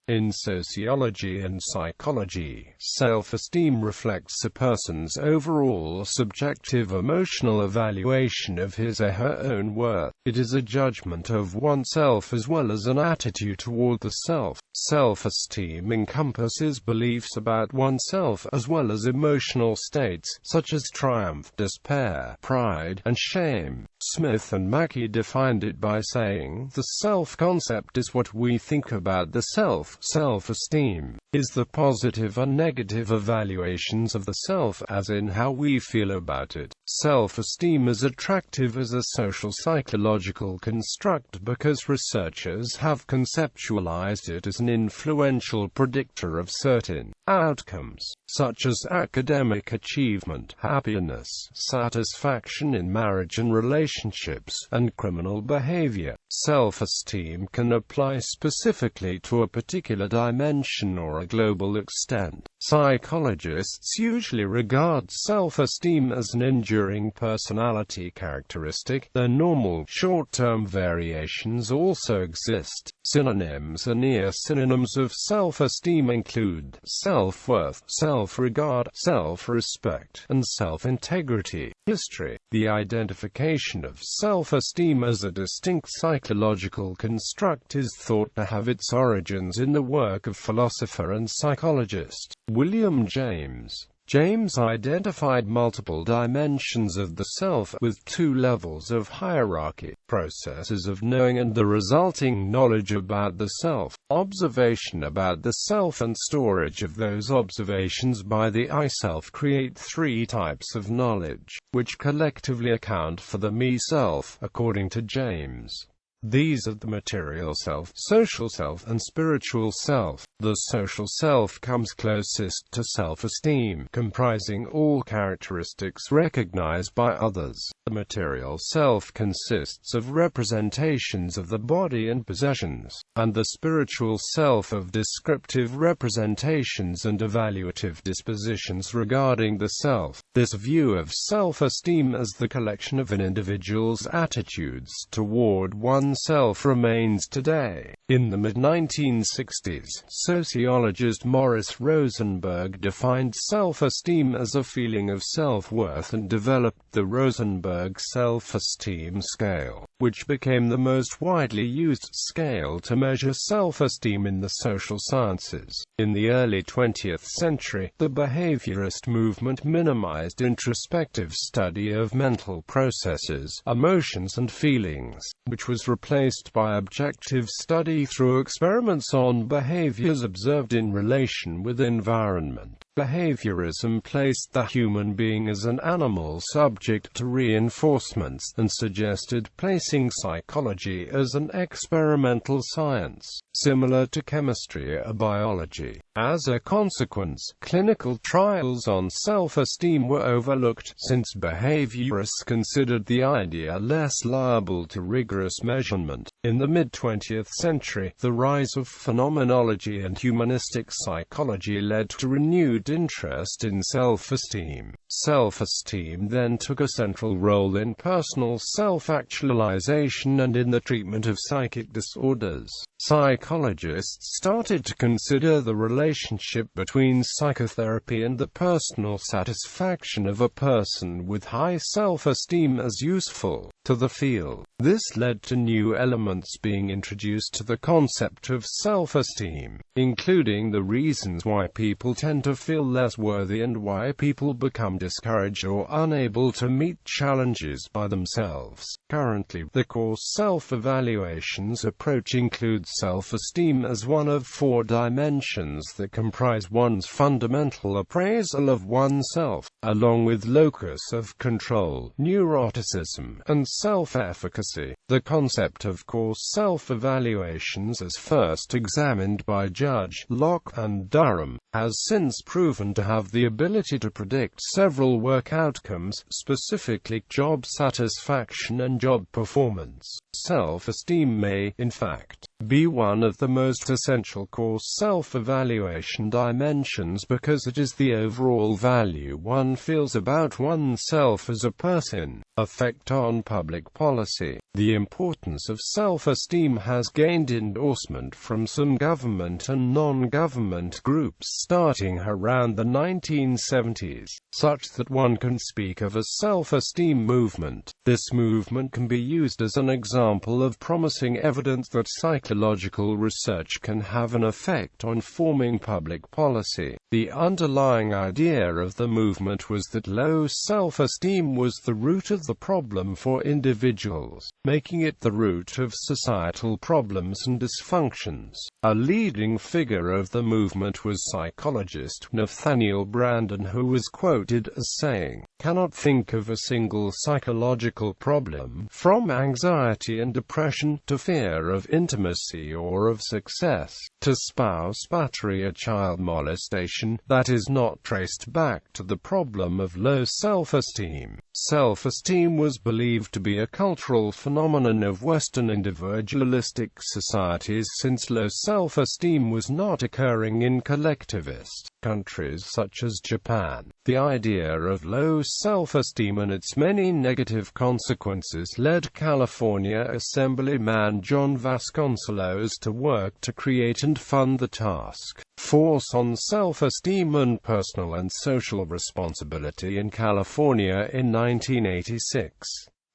In sociology and psychology, self-esteem reflects a person's overall subjective emotional evaluation of his or her own worth. It is a judgment of oneself as well as an attitude toward the self. Self-esteem encompasses beliefs about oneself as well as emotional states, such as triumph, despair, pride, and shame. Smith and Mackie defined it by saying, the self-concept is what we think about the self. Self-esteem is the positive and negative evaluations of the self, as in how we feel about it. Self-esteem is attractive as a social psychological construct because researchers have conceptualized it as an influential predictor of certain outcomes, such as academic achievement, happiness, satisfaction in marriage and relationships, and criminal behavior. Self-esteem can apply specifically to a particular dimension or a global extent. Psychologists usually regard self-esteem as an enduring personality characteristic, though normal, short-term variations also exist. Synonyms and near-synonyms of self-esteem include self-worth, self-regard, self-respect, and self-integrity. History. The identification of self-esteem as a distinct psychological construct is thought to have its origins in the work of philosopher and psychologist William James. James identified multiple dimensions of the self, with two levels of hierarchy, processes of knowing and the resulting knowledge about the self, observation about the self and storage of those observations by the I-self create three types of knowledge, which collectively account for the me-self, according to James. These are the material self, social self, and spiritual self. The social self comes closest to self-esteem, comprising all characteristics recognized by others. The material self consists of representations of the body and possessions, and the spiritual self of descriptive representations and evaluative dispositions regarding the self. This view of self-esteem as the collection of an individual's attitudes toward oneself remains today. In the mid-1960s, sociologist Morris Rosenberg defined self-esteem as a feeling of self-worth and developed the Rosenberg self-esteem scale, which became the most widely used scale to measure self-esteem in the social sciences. In the early 20th century, the behaviorist movement minimized introspective study of mental processes, emotions and feelings, which was replaced by objective study through experiments on behaviors observed in relation with environment. Behaviorism placed the human being as an animal subject to reinforcements, and suggested placing psychology as an experimental science, similar to chemistry or biology. As a consequence, clinical trials on self-esteem were overlooked, since behaviorists considered the idea less liable to rigorous measurement. In the mid-20th century, the rise of phenomenology and humanistic psychology led to renewed interest in self-esteem. Self-esteem then took a central role in personal self-actualization and in the treatment of psychic disorders. Psychologists started to consider the relationship between psychotherapy and the personal satisfaction of a person with high self-esteem as useful to the field. This led to new elements being introduced to the concept of self-esteem, including the reasons why people tend to feel less worthy and why people become discouraged or unable to meet challenges by themselves. Currently, the core self-evaluations approach includes self-esteem as one of four dimensions that comprise one's fundamental appraisal of oneself, along with locus of control, neuroticism, and self-efficacy. The concept of core self-evaluations, as first examined by Judge Locke and Durham, has since proven to have the ability to predict several work outcomes, specifically job satisfaction and job performance. Self-esteem may, in fact, be one of the most essential core self-evaluation dimensions because it is the overall value one feels about oneself as a person. Effect on public public policy. The importance of self-esteem has gained endorsement from some government and non-government groups starting around the 1970s, such that one can speak of a self-esteem movement. This movement can be used as an example of promising evidence that psychological research can have an effect on forming public policy. The underlying idea of the movement was that low self-esteem was the root of the problem for individuals, making it the root of societal problems and dysfunctions. A leading figure of the movement was psychologist Nathaniel Branden, who was quoted as saying, "Cannot think of a single psychological problem, from anxiety and depression, to fear of intimacy or of success, to spouse battery or child molestation, that is not traced back to the problem of low self-esteem." Self-esteem was believed to be a cultural phenomenon of Western individualistic societies, since low self-esteem was not occurring in collectivist countries such as Japan. The idea of low self-esteem and its many negative consequences led California Assemblyman John Vasconcellos to work to create and fund the task force on self-esteem and personal and social responsibility in California in 1986.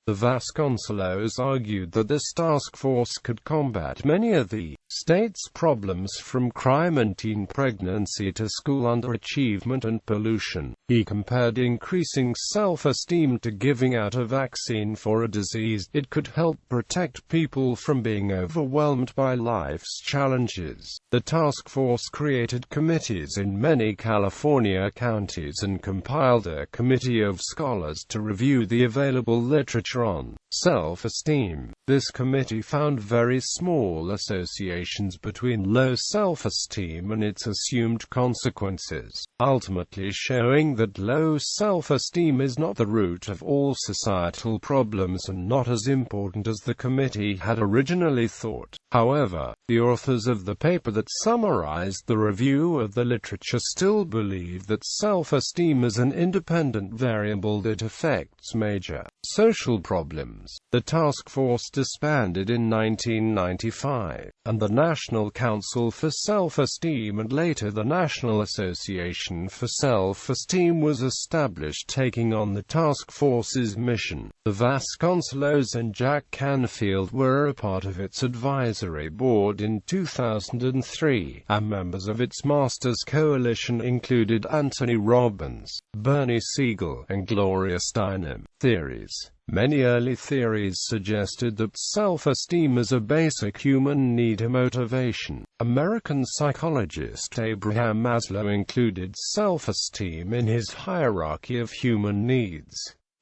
The Vasconcellos argued that this task force could combat many of the state's problems, from crime and teen pregnancy to school underachievement and pollution. He compared increasing self-esteem to giving out a vaccine for a disease. It could help protect people from being overwhelmed by life's challenges. The task force created committees in many California counties and compiled a committee of scholars to review the available literature on self-esteem. This committee found very small associations between low self-esteem and its assumed consequences, ultimately showing that low self-esteem is not the root of all societal problems and not as important as the committee had originally thought. However, the authors of the paper that summarized the review of the literature still believe that self-esteem is an independent variable that affects major social problems. The task force disbanded in 1995, and the National Council for Self-Esteem and later the National Association for Self-Esteem was established, taking on the task force's mission. The Vasconcellos and Jack Canfield were a part of its advisory board in 2003, and members of its Masters Coalition included Anthony Robbins, Bernie Siegel, and Gloria Steinem. Theories. Many early theories suggested that self-esteem is a basic human need or motivation. American psychologist Abraham Maslow included self-esteem in his hierarchy of human needs.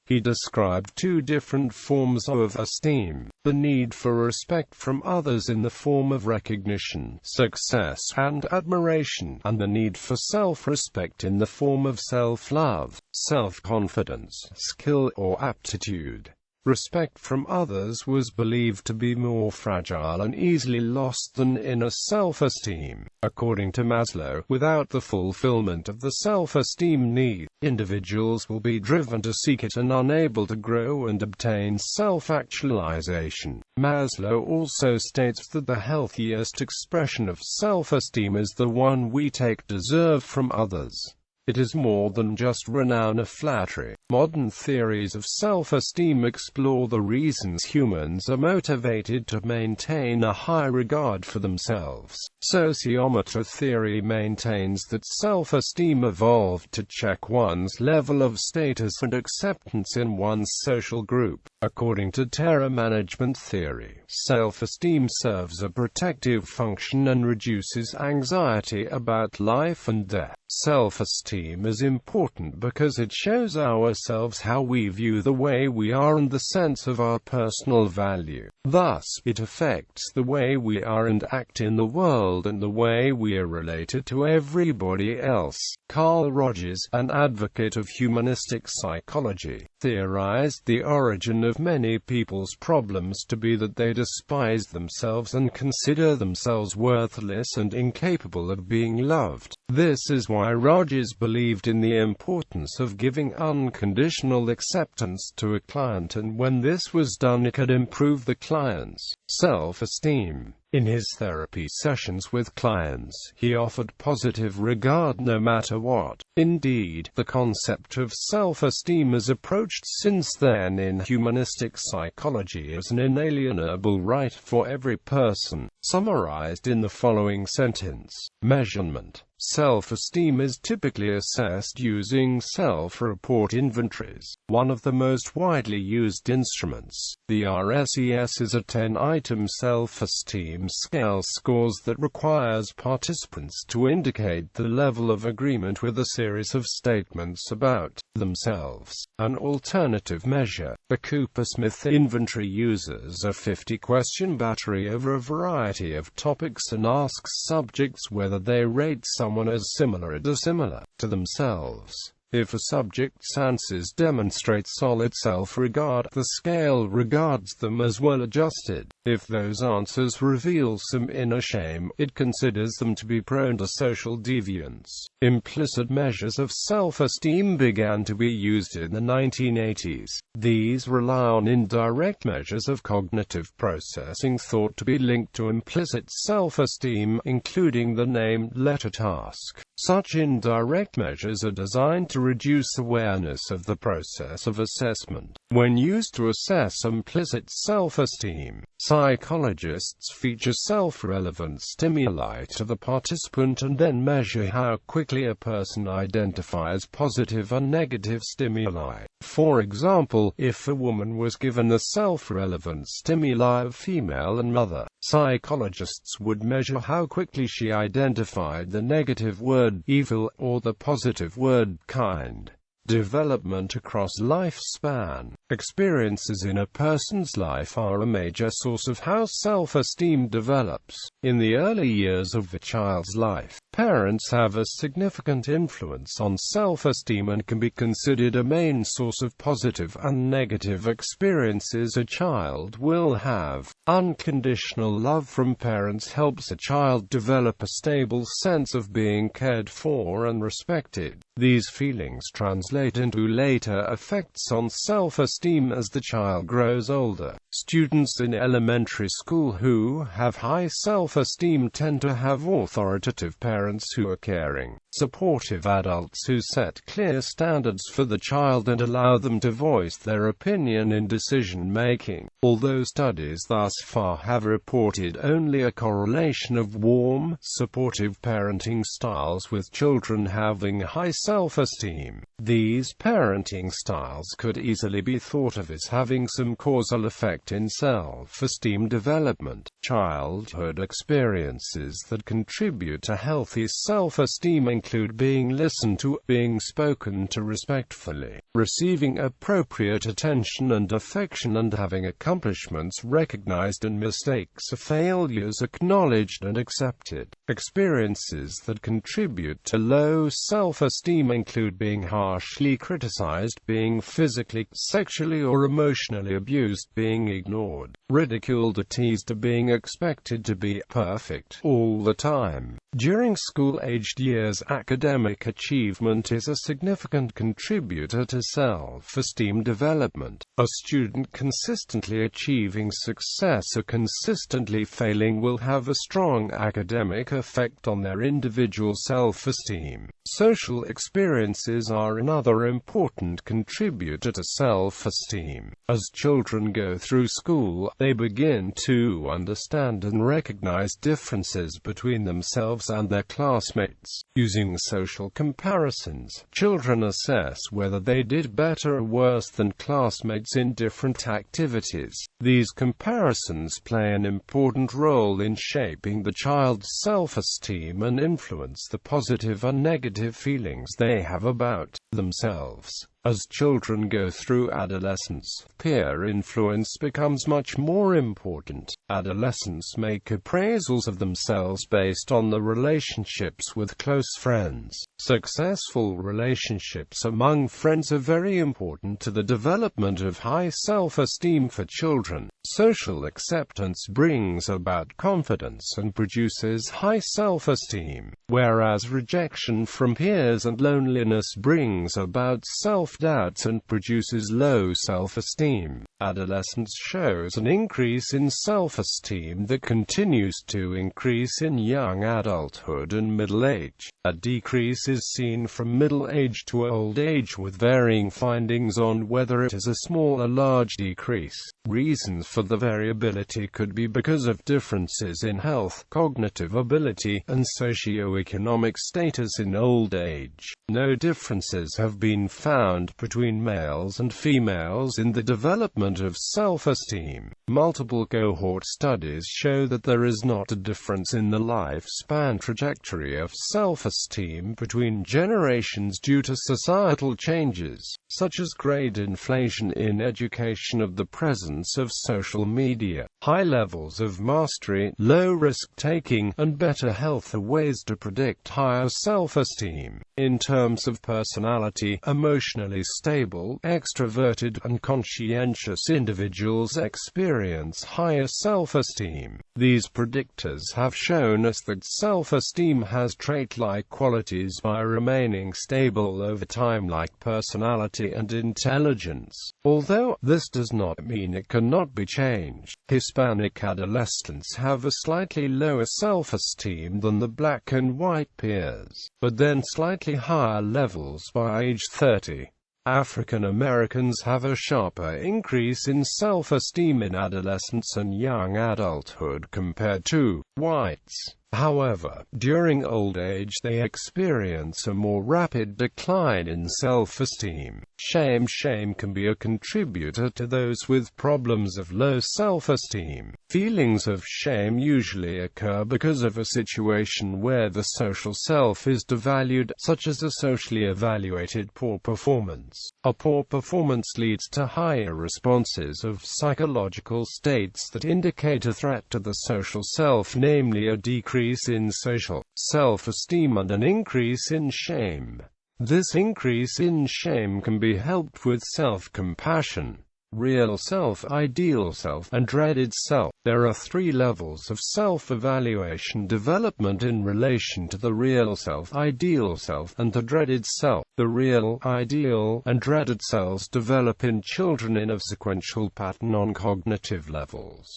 He described two different forms of esteem: the need for respect from others in the form of recognition, success, and admiration, and the need for self-respect in the form of self-love, self-confidence, skill, or aptitude. Respect from others was believed to be more fragile and easily lost than inner self-esteem. According to Maslow, without the fulfillment of the self-esteem need, individuals will be driven to seek it and unable to grow and obtain self-actualization. Maslow also states that the healthiest expression of self-esteem is the one we take deserve from others. It is more than just renown or flattery. Modern theories of self-esteem explore the reasons humans are motivated to maintain a high regard for themselves. Sociometer theory maintains that self-esteem evolved to check one's level of status and acceptance in one's social group. According to terror management theory, self-esteem serves a protective function and reduces anxiety about life and death. Self-esteem is important because it shows ourselves how we view the way we are and the sense of our personal value. Thus, it affects the way we are and act in the world and the way we are related to everybody else. Carl Rogers, an advocate of humanistic psychology, theorized the origin of many people's problems to be that they despise themselves and consider themselves worthless and incapable of being loved. This is why Rogers believed in the importance of giving unconditional acceptance to a client, and when this was done it could improve the client's self-esteem. In his therapy sessions with clients, he offered positive regard no matter what. Indeed, the concept of self-esteem is approached since then in humanistic psychology as an inalienable right for every person, summarized in the following sentence: measurement. Self-esteem is typically assessed using self-report inventories. One of the most widely used instruments, the RSES, is a 10-item self-esteem scale scores that requires participants to indicate the level of agreement with a series of statements about themselves. An alternative measure, the Cooper-Smith inventory, uses a 50-question battery over a variety of topics and asks subjects whether they rate someone as similar or dissimilar to themselves. If a subject's answers demonstrate solid self-regard, the scale regards them as well-adjusted. If those answers reveal some inner shame, it considers them to be prone to social deviance. Implicit measures of self-esteem began to be used in the 1980s. These rely on indirect measures of cognitive processing thought to be linked to implicit self-esteem, including the named letter task. Such indirect measures are designed to reduce awareness of the process of assessment. When used to assess implicit self-esteem, psychologists feature self-relevant stimuli to the participant and then measure how quickly a person identifies positive and negative stimuli. For example, if a woman was given the self-relevant stimuli of female and mother, psychologists would measure how quickly she identified the negative word evil or the positive word kind. Development across lifespan. Experiences in a person's life are a major source of how self-esteem develops. In the early years of a child's life, parents have a significant influence on self-esteem and can be considered a main source of positive and negative experiences a child will have. Unconditional love from parents helps a child develop a stable sense of being cared for and respected. These feelings translate into later effects on self-esteem as the child grows older. Students in elementary school who have high self-esteem tend to have authoritative parents who are caring, supportive adults who set clear standards for the child and allow them to voice their opinion in decision-making. Although studies thus far have reported only a correlation of warm, supportive parenting styles with children having high self-esteem, these parenting styles could easily be thought of as having some causal effect in self-esteem development. Childhood experiences that contribute to healthy self-esteem include being listened to, being spoken to respectfully, receiving appropriate attention and affection, and having accomplishments recognized and mistakes or failures acknowledged and accepted. Experiences that contribute to low self-esteem include being harshly criticized, being physically, sexually or emotionally abused, being ignored, ridiculed or teased, or being expected to be perfect all the time. During school-aged years, academic achievement is a significant contributor to self-esteem development. A student consistently achieving success or consistently failing will have a strong academic effect on their individual self-esteem. Social experiences are another important contributor to self-esteem. As children go through school, they begin to understand and recognize differences between themselves and their classmates. Using social comparisons, children assess whether they did better or worse than classmates in different activities. These comparisons play an important role in shaping the child's self-esteem and influence the positive and negative feelings they have about themselves. As children go through adolescence, peer influence becomes much more important. Adolescents make appraisals of themselves based on the relationships with close friends. Successful relationships among friends are very important to the development of high self-esteem for children. Social acceptance brings about confidence and produces high self-esteem, whereas rejection from peers and loneliness brings about self-doubt and produces low self-esteem. Adolescence shows an increase in self-esteem that continues to increase in young adulthood and middle age. A decrease is seen from middle age to old age, with varying findings on whether it is a small or large decrease. Reasons for the variability could be because of differences in health, cognitive ability, and socio-economic status in old age. No differences have been found between males and females in the development of self-esteem. Multiple cohort studies show that there is not a difference in the lifespan trajectory of self-esteem between generations due to societal changes, such as grade inflation in education of the presence of social media, high levels of mastery, low risk-taking, and better health are ways to predict higher self-esteem. In terms of personality, emotionally stable, extroverted, and conscientious individuals experience higher self-esteem. These predictors have shown us that self-esteem has trait-like qualities by remaining stable over time, like personality and intelligence, although this does not mean it cannot be changed. Hispanic adolescents have a slightly lower self-esteem than the black and white peers, but then slightly higher levels by age 30. African Americans have a sharper increase in self-esteem in adolescence and young adulthood compared to whites. However, during old age they experience a more rapid decline in self-esteem. Shame can be a contributor to those with problems of low self-esteem. Feelings of shame usually occur because of a situation where the social self is devalued, such as a socially evaluated poor performance. A poor performance leads to higher responses of psychological states that indicate a threat to the social self, namely a decrease in social self-esteem and an increase in shame. This increase in shame can be helped with self-compassion, real self, ideal self, and dreaded self. There are 3 levels of self-evaluation development in relation to the real self, ideal self, and the dreaded self. The real, ideal, and dreaded selves develop in children in a sequential pattern on cognitive levels.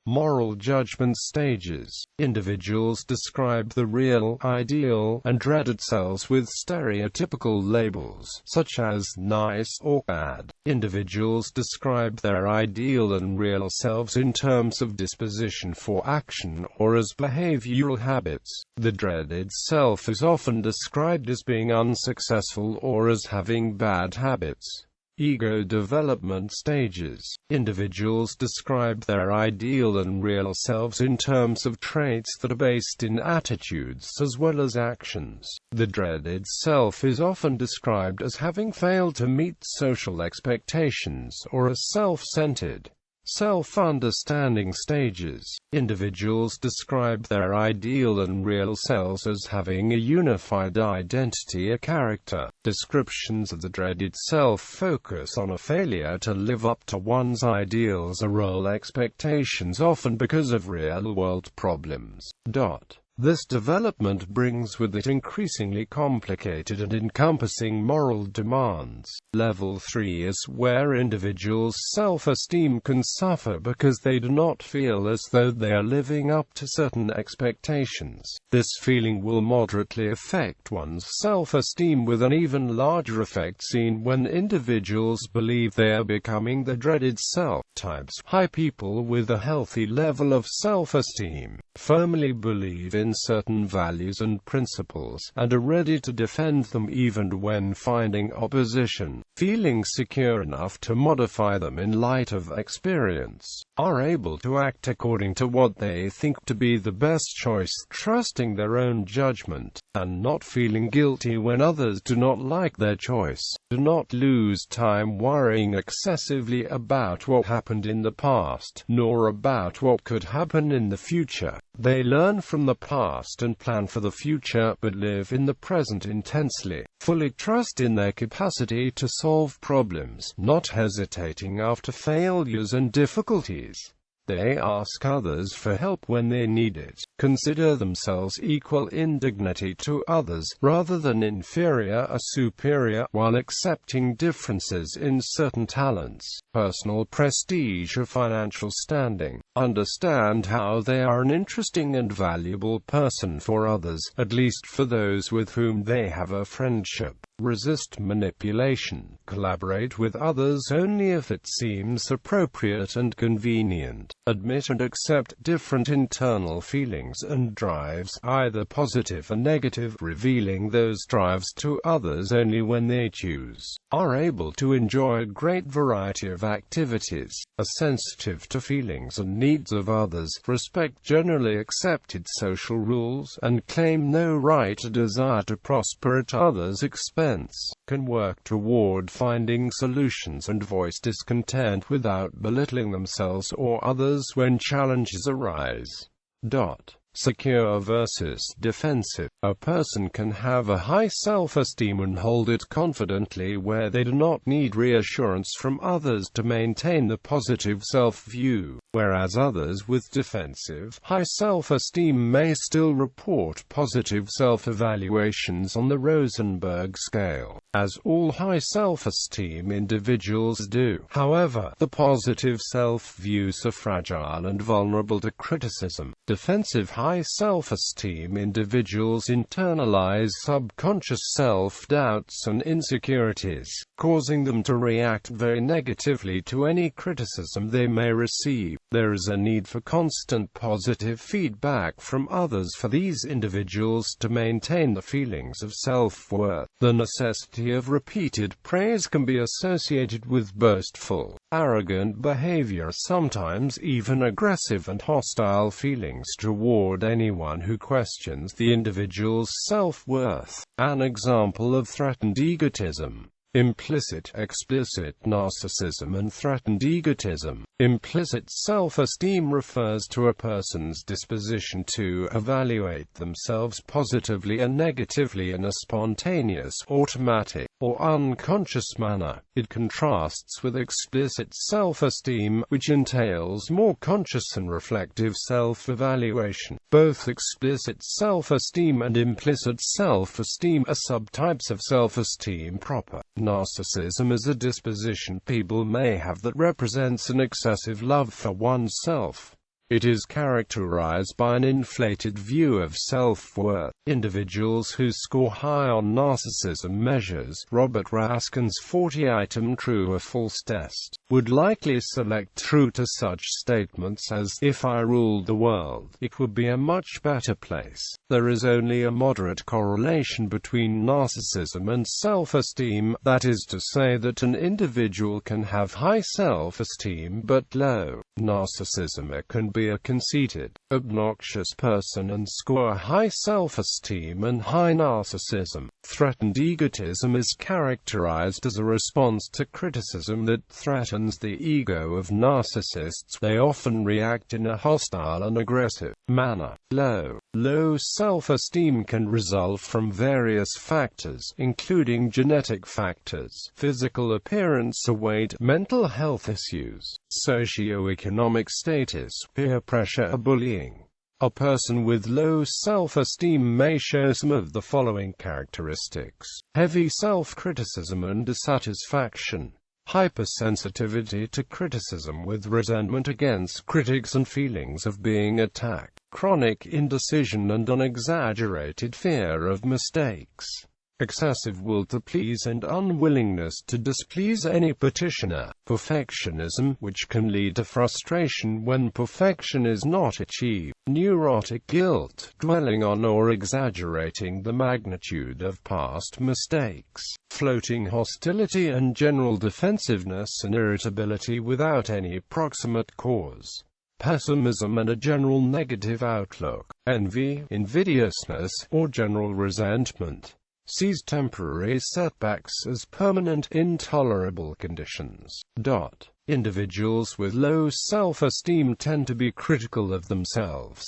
Moral judgment stages. Individuals describe the real, ideal, and dreaded selves with stereotypical labels, such as nice or bad. Individuals describe their ideal and real selves in terms of disposition for action or as behavioral habits. The dreaded self is often described as being unsuccessful or as having bad habits. Ego development stages. Individuals describe their ideal and real selves in terms of traits that are based in attitudes as well as actions. The dreaded self is often described as having failed to meet social expectations or as self-centered. Self-understanding stages. Individuals describe their ideal and real selves as having a unified identity, a character. Descriptions of the dreaded self focus on a failure to live up to one's ideals or role expectations, often because of real-world problems. This development brings with it increasingly complicated and encompassing moral demands. Level 3 is where individuals' self-esteem can suffer because they do not feel as though they are living up to certain expectations. This feeling will moderately affect one's self-esteem, with an even larger effect seen when individuals believe they are becoming the dreaded self. Types. High people with a healthy level of self-esteem firmly believe in in certain values and principles, and are ready to defend them even when finding opposition, feeling secure enough to modify them in light of experience, are able to act according to what they think to be the best choice, trusting their own judgment, and not feeling guilty when others do not like their choice, do not lose time worrying excessively about what happened in the past, nor about what could happen in the future. They learn from the past and plan for the future, but live in the present intensely, fully trust in their capacity to solve problems, not hesitating after failures and difficulties. They ask others for help when they need it, consider themselves equal in dignity to others, rather than inferior or superior, while accepting differences in certain talents, personal prestige or financial standing, understand how they are an interesting and valuable person for others, at least for those with whom they have a friendship. Resist manipulation, collaborate with others only if it seems appropriate and convenient, admit and accept different internal feelings and drives, either positive or negative, revealing those drives to others only when they choose, are able to enjoy a great variety of activities, are sensitive to feelings and needs of others, respect generally accepted social rules, and claim no right or desire to prosper at others' expense, can work toward finding solutions and voice discontent without belittling themselves or others when challenges arise. Secure versus defensive. A person can have a high self-esteem and hold it confidently where they do not need reassurance from others to maintain the positive self-view, whereas others with defensive, high self-esteem may still report positive self-evaluations on the Rosenberg scale, as all high self-esteem individuals do. However, the positive self-views are fragile and vulnerable to criticism. Defensive high self-esteem individuals internalize subconscious self-doubts and insecurities, causing them to react very negatively to any criticism they may receive. There is a need for constant positive feedback from others for these individuals to maintain the feelings of self-worth. The necessity of repeated praise can be associated with boastful, arrogant behavior, sometimes even aggressive and hostile feelings toward anyone who questions the individual's self-worth. An example of threatened egotism. Implicit, explicit narcissism and threatened egotism. Implicit self-esteem refers to a person's disposition to evaluate themselves positively and negatively in a spontaneous, automatic, or unconscious manner. It contrasts with explicit self-esteem, which entails more conscious and reflective self-evaluation. Both explicit self-esteem and implicit self-esteem are subtypes of self-esteem proper. Narcissism is a disposition people may have that represents an excessive love for oneself. It is characterized by an inflated view of self-worth. Individuals who score high on narcissism measures, Robert Raskin's 40-item true or false test, would likely select true to such statements as, "If I ruled the world, it would be a much better place." There is only a moderate correlation between narcissism and self-esteem, that is to say that an individual can have high self-esteem but low narcissism. It can be a conceited, obnoxious person and score high self-esteem and high narcissism. Threatened egotism is characterized as a response to criticism that threatens the ego of narcissists. They often react in a hostile and aggressive manner. Low self-esteem can result from various factors, including genetic factors, physical appearance or weight, mental health issues, socioeconomic status, peer pressure or bullying. A person with low self-esteem may show some of the following characteristics: heavy self-criticism and dissatisfaction, hypersensitivity to criticism with resentment against critics and feelings of being attacked, chronic indecision and an exaggerated fear of mistakes. excessive will to please and unwillingness to displease any petitioner, perfectionism, which can lead to frustration when perfection is not achieved, neurotic guilt, dwelling on or exaggerating the magnitude of past mistakes, floating hostility and general defensiveness and irritability without any proximate cause, pessimism and a general negative outlook, envy, invidiousness, or general resentment. Sees temporary setbacks as permanent, intolerable conditions. Individuals with low self-esteem tend to be critical of themselves.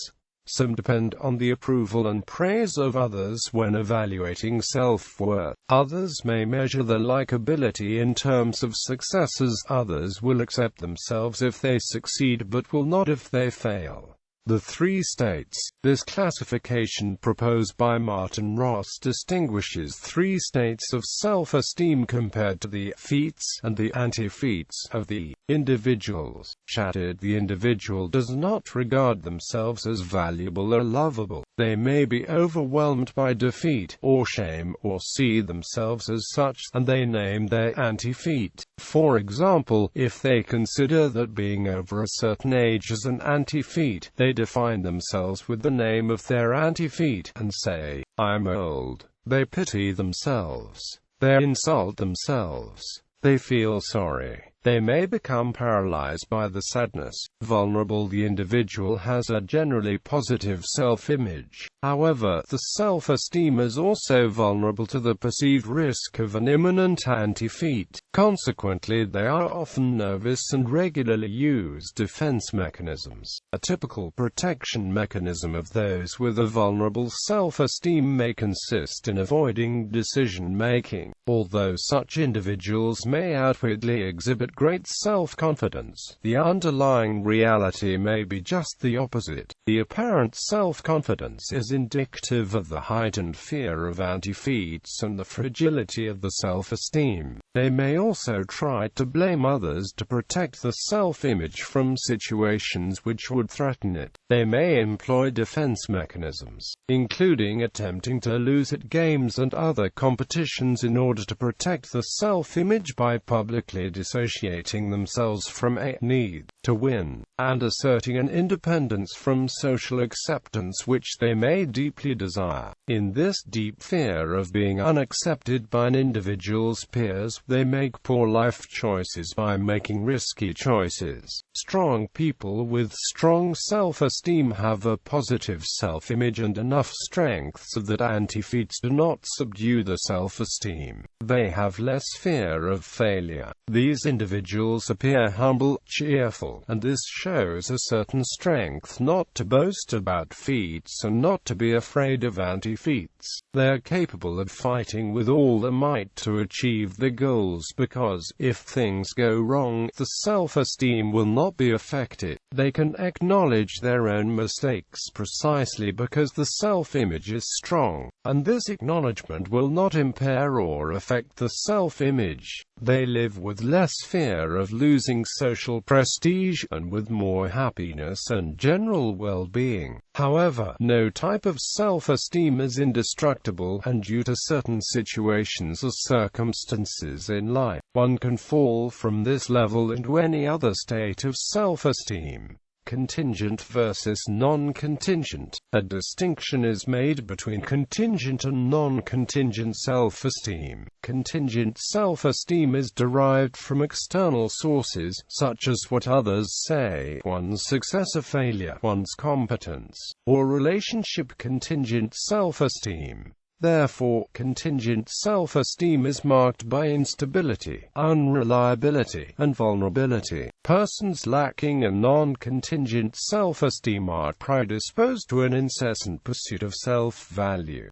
Some depend on the approval and praise of others when evaluating self-worth. Others may measure their likability in terms of successes. Others will accept themselves if they succeed but will not if they fail. The three states. This classification proposed by Martin Ross distinguishes three states of self-esteem compared to the feats and the anti-feats of the individuals. Shattered. The individual does not regard themselves as valuable or lovable. They may be overwhelmed by defeat or shame or see themselves as such, and they name their anti-feat. For example, if they consider that being over a certain age is an anti-feat, they define themselves with the name of their anti-feat, and say, "I'm old." They pity themselves. They insult themselves. They feel sorry. They may become paralyzed by the sadness. Vulnerable. The individual has a generally positive self-image. However, the self-esteem is also vulnerable to the perceived risk of an imminent anti-feat. Consequently, they are often nervous and regularly use defense mechanisms. A typical protection mechanism of those with a vulnerable self-esteem may consist in avoiding decision-making. Although such individuals may outwardly exhibit great self-confidence, the underlying reality may be just the opposite. The apparent self-confidence is indicative of the heightened fear of anti-feats and the fragility of the self-esteem. They may also try to blame others to protect the self-image from situations which would threaten it. They may employ defense mechanisms, including attempting to lose at games and other competitions in order to protect the self-image by publicly dissociating themselves from a need to win, and asserting an independence from social acceptance which they may deeply desire. In this deep fear of being unaccepted by an individual's peers, they make poor life choices by making risky choices. Strong people with strong self-esteem have a positive self-image and enough strength so that anti-feats do not subdue the self-esteem. They have less fear of failure. These individuals appear humble, cheerful, and this shows a certain strength not to boast about feats and not to be afraid of anti-feats. They are capable of fighting with all their might to achieve their goals because, if things go wrong, the self-esteem will not be affected. They can acknowledge their own mistakes precisely because the self-image is strong, and this acknowledgement will not impair or affect the self-image. They live with less fear of losing social prestige, and with more happiness and general well-being. However, no type of self-esteem is indestructible, and due to certain situations or circumstances in life, one can fall from this level into any other state of self-esteem. Contingent versus non-contingent. A distinction is made between contingent and non-contingent self-esteem. Contingent self-esteem is derived from external sources, such as what others say, one's success or failure, one's competence, or relationship. Contingent self-esteem, therefore, contingent self-esteem is marked by instability, unreliability, and vulnerability. Persons lacking a non-contingent self-esteem are predisposed to an incessant pursuit of self-value.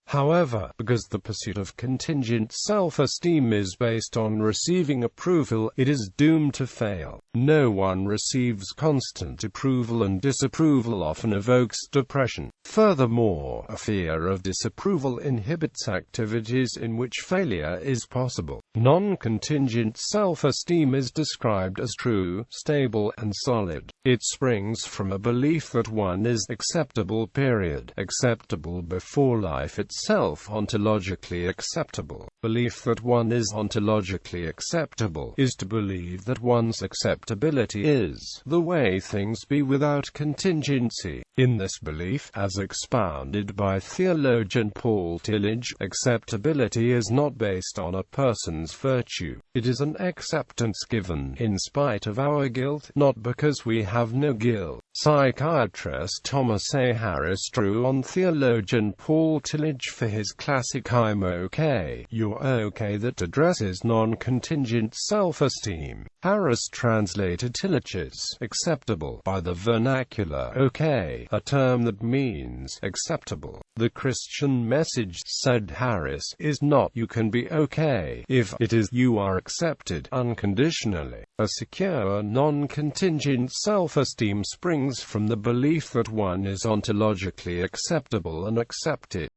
However, because the pursuit of contingent self-esteem is based on receiving approval, it is doomed to fail. No one receives constant approval, and disapproval often evokes depression. Furthermore, a fear of disapproval inhibits activities in which failure is possible. Non-contingent self-esteem is described as true, stable, and solid. It springs from a belief that one is acceptable, period. Acceptable before life itself, ontologically acceptable. Belief that one is ontologically acceptable is to believe that one's acceptability is the way things be without contingency. In this belief, as expounded by theologian Paul Tillich, acceptability is not based on a person's virtue. It is an acceptance given in spite of our guilt, not because we have no guilt. Psychiatrist Thomas A. Harris drew on theologian Paul Tillich for his classic "I'm okay, you're okay" that addresses non-contingent self-esteem. Harris translated Tillich's "acceptable" by the vernacular "okay," a term that means acceptable. The Christian message, said Harris, is not "you can be okay," if it is "you are accepted unconditionally." A secure non-contingent self-esteem springs from the belief that one is ontologically acceptable and accepted.